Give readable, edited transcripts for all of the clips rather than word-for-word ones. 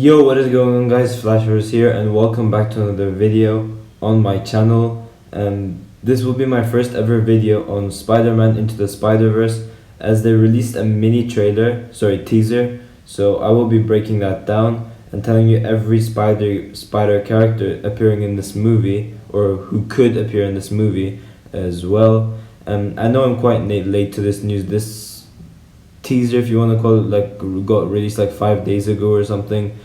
Yo, what is going on, guys? SpiderVerse here, and welcome back to another video on my channel. This will be my first ever video on Spider-Man Into the Spider-Verse, as they released a mini teaser. So I will be breaking that down and telling you every spider character appearing in this movie, or who could appear in this movie as well. I know I'm quite late to this news. This teaser, if you want to call it, got released like 5 days ago or something,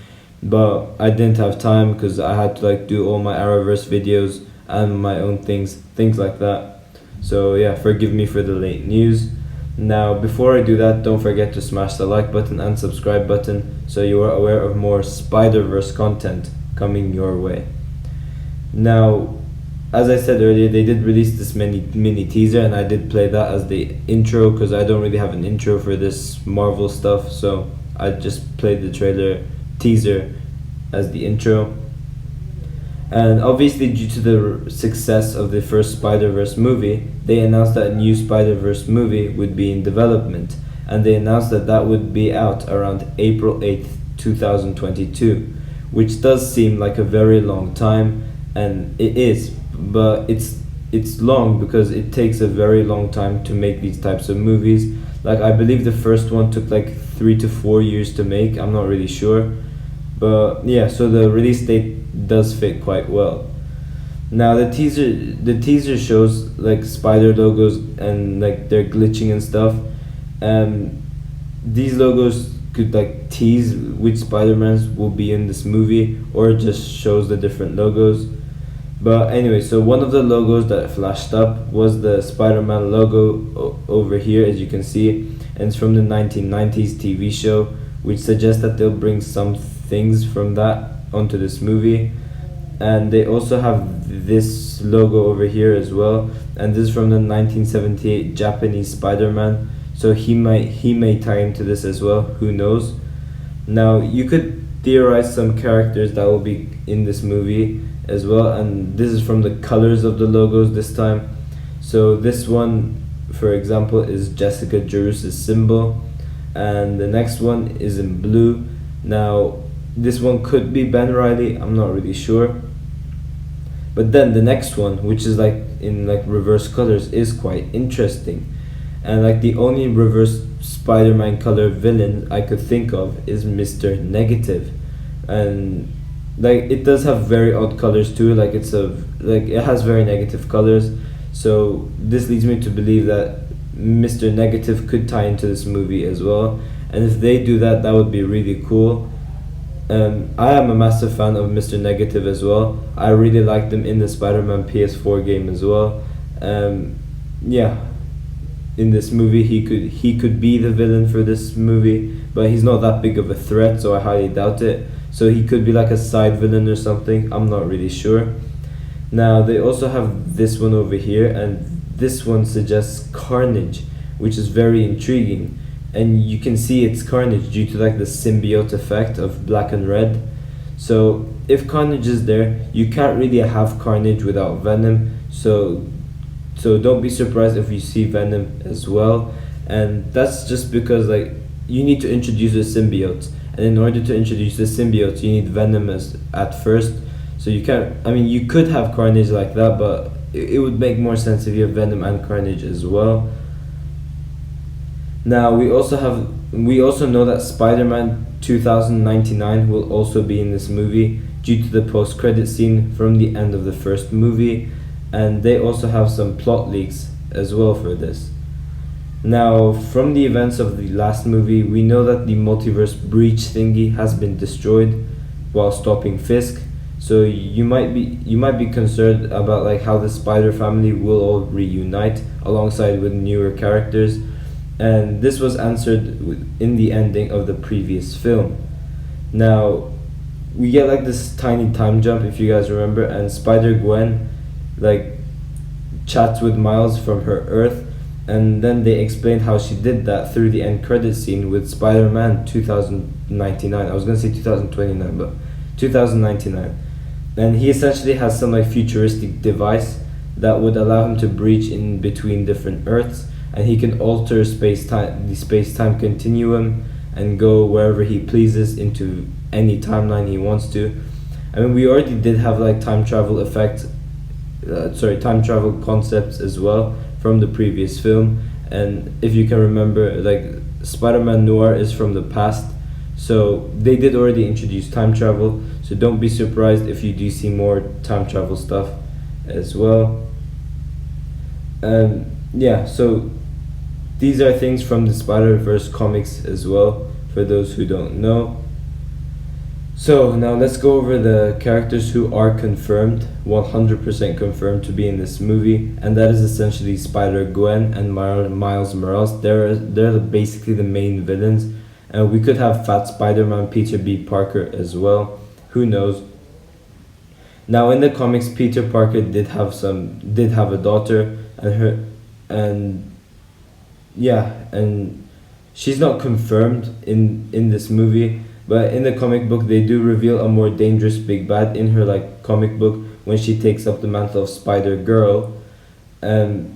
but I didn't have time because I had to do all my Arrowverse videos and my own things like that. So yeah, forgive me for the late news. Now, before I do that, don't forget to smash the like button and subscribe button so you are aware of more Spider-Verse content coming your way. Now, as I said earlier, they did release this mini teaser, and I did play that as the intro because I don't really have an intro for this Marvel stuff, so I just played the teaser as the intro. And obviously, due to the success of the first Spider-Verse movie, they announced that a new Spider-Verse movie would be in development, and they announced that that would be out around April 8th, 2022, which does seem like a very long time, and it is, but it's long because it takes a very long time to make these types of movies. I believe the first one took 3 to 4 years to make. I'm not really sure, but yeah, so the release date does fit quite well. Now the teaser shows spider logos and they're glitching and stuff. These logos could tease which Spider-Mans will be in this movie, or just shows the different logos. But anyway, so one of the logos that flashed up was the Spider-Man logo over here, as you can see, and it's from the 1990s TV show, which suggests that they'll bring some things from that onto this movie. And they also have this logo over here as well, and this is from the 1978 Japanese Spider-Man, so he may tie into this as well, who knows. Now, you could theorize some characters that will be in this movie as well, and this is from the colors of the logos this time. So this one, for example, is Jessica Jones' symbol, and the next one is in blue. Now this one could be Ben Reilly, I'm not really sure. But then the next one, which is in reverse colors, is quite interesting. And the only reverse Spider-Man color villain I could think of is Mr. Negative. And it does have very odd colors too, it has very negative colors, so this leads me to believe that Mr. Negative could tie into this movie as well, and if they do that, that would be really cool. I am a massive fan of Mr. Negative as well. I really liked him in the Spider-Man PS4 game as well. Yeah, in this movie he could be the villain for this movie, but he's not that big of a threat, so I highly doubt it. So he could be a side villain or something, I'm not really sure. Now they also have this one over here, and this one suggests Carnage, which is very intriguing. And you can see it's Carnage due to the symbiote effect of black and red. So if Carnage is there, you can't really have Carnage without Venom. So don't be surprised if you see Venom as well. And that's just because you need to introduce a symbiote. And in order to introduce the symbiote, you need Venom at first. So you can't, you could have Carnage like that, but it would make more sense if you have Venom and Carnage as well. Now we also know that Spider-Man 2099 will also be in this movie due to the post-credit scene from the end of the first movie, and they also have some plot leaks as well for this. Now, from the events of the last movie, we know that the multiverse breach thingy has been destroyed while stopping Fisk. So you might be concerned about how the Spider family will all reunite alongside with newer characters, and this was answered in the ending of the previous film. Now we get this tiny time jump, if you guys remember, and Spider-Gwen chats with Miles from her Earth. And then they explained how she did that through the end credit scene with Spider-Man 2099. I was going to say 2029, but 2099. And he essentially has some futuristic device that would allow him to breach in between different Earths, and he can alter the space-time continuum and go wherever he pleases into any timeline he wants to. I mean, we already did have like time travel time travel concepts as well from the previous film. And if you can remember, like, Spider-Man Noir is from the past, so they did already introduce time travel, so don't be surprised if you do see more time travel stuff as well. Yeah, so these are things from the Spider-Verse comics as well, for those who don't know. So now let's go over the characters who are confirmed, 100% confirmed to be in this movie, and that is essentially Spider-Gwen and Miles Morales. They're basically the main villains, and we could have Fat Spider-Man, Peter B. Parker as well. Who knows? Now in the comics, Peter Parker did have a daughter, and she's not confirmed in this movie. But in the comic book, they do reveal a more dangerous big bad in her like comic book when she takes up the mantle of Spider Girl, and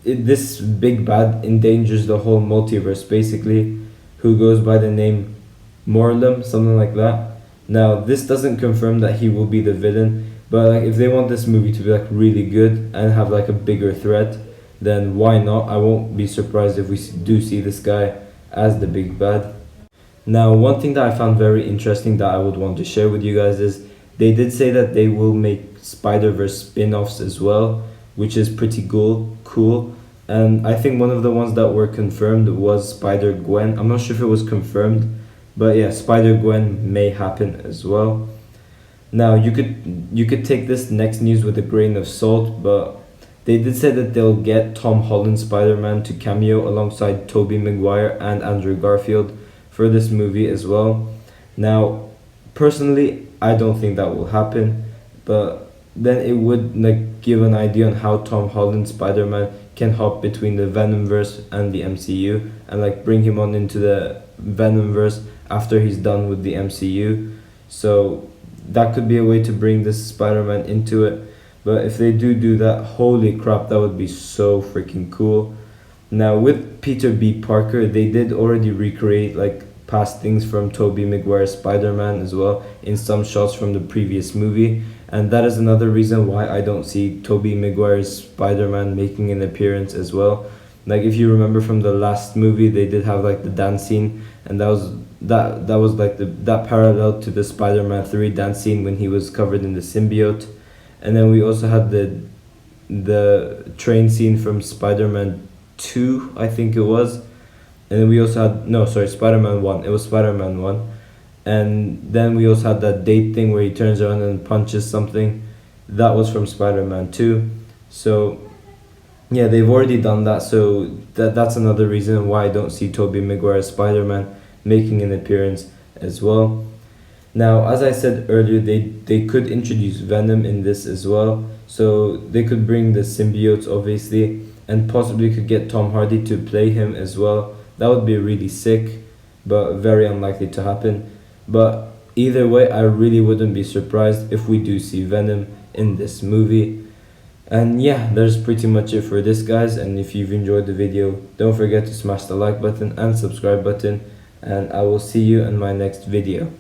this big bad endangers the whole multiverse basically, who goes by the name Morlem, something like that. Now this doesn't confirm that he will be the villain, but like if they want this movie to be like really good and have like a bigger threat, then why not? I won't be surprised if we do see this guy as the big bad. Now, one thing that I found very interesting that I would want to share with you guys is they did say that they will make SpiderVerse spin-offs as well, which is pretty cool. And I think one of the ones that were confirmed was Spider-Gwen. I'm not sure if it was confirmed, but yeah, Spider-Gwen may happen as well. Now, you could take this next news with a grain of salt, but they did say that they'll get Tom Holland Spider-Man to cameo alongside Tobey Maguire and Andrew Garfield for this movie as well. Now, personally, I don't think that will happen, but then it would like give an idea on how Tom Holland Spider-Man can hop between the Venomverse and the MCU, and like bring him on into the Venomverse after he's done with the MCU. So that could be a way to bring this Spider-Man into it. But if they do that, holy crap, that would be so freaking cool. Now with Peter B. Parker, they did already recreate like past things from Tobey Maguire's Spider-Man as well in some shots from the previous movie, and that is another reason why I don't see Tobey Maguire's Spider-Man making an appearance as well. Like if you remember from the last movie, they did have like the dance scene, and that was like that parallel to the Spider-Man 3 dance scene when he was covered in the symbiote. And then we also had the train scene from Spider-Man 2, I think it was. And then we also had, Spider-Man 1. It was Spider-Man 1. And then we also had that date thing where he turns around and punches something. That was from Spider-Man 2. So, yeah, they've already done that. So that's another reason why I don't see Tobey Maguire's Spider-Man making an appearance as well. Now, as I said earlier, they could introduce Venom in this as well. So they could bring the symbiotes, obviously, and possibly could get Tom Hardy to play him as well. That would be really sick, but very unlikely to happen. But either way, I really wouldn't be surprised if we do see Venom in this movie. And yeah, that's pretty much it for this, guys. And if you've enjoyed the video, don't forget to smash the like button and subscribe button. And I will see you in my next video.